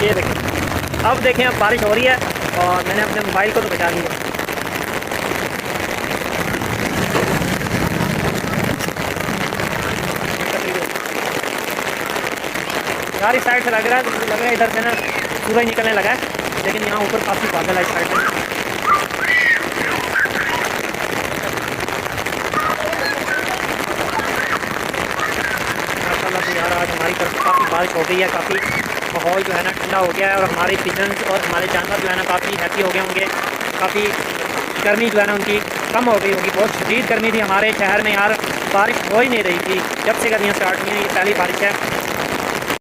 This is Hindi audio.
ये देखें, अब देखें अब बारिश हो रही है और मैंने अपने मोबाइल को तो बचा लिया। यार इस साइड से लग रहा है इधर से ना सूरज निकलने लगा है, लेकिन यहाँ ऊपर काफ़ी बादल है इस साइड से। माशाल्लाह से यार आज हमारी तरफ काफ़ी बारिश हो गई है, काफ़ी माहौल जो है ना ठंडा हो गया है और हमारे पिजन्स और हमारे जानवर जो है ना काफ़ी हैप्पी हो गए होंगे। काफ़ी गर्मी जो है ना उनकी कम हो गई होगी। बहुत शदीद गर्मी थी हमारे शहर में यार, बारिश हो ही नहीं रही थी। जब से गर्मियाँ स्टार्ट हुई हैं ये पहली बारिश है।